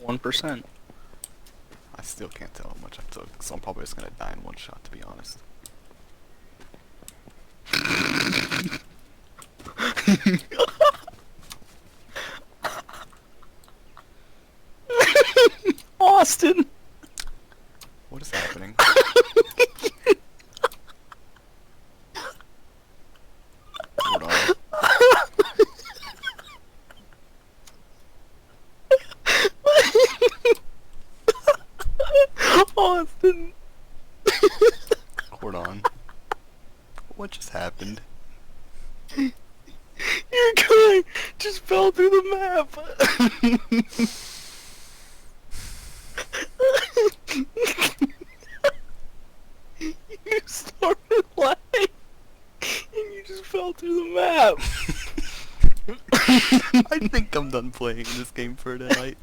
1%. I still can't tell how much I took, so I'm probably just gonna die in one shot, to be honest. Austin! What is happening? Hold on. Austin! Hold on. What just happened? Your guy just fell through the map! You started laughing and you just fell through the map! I think I'm done playing this game for tonight.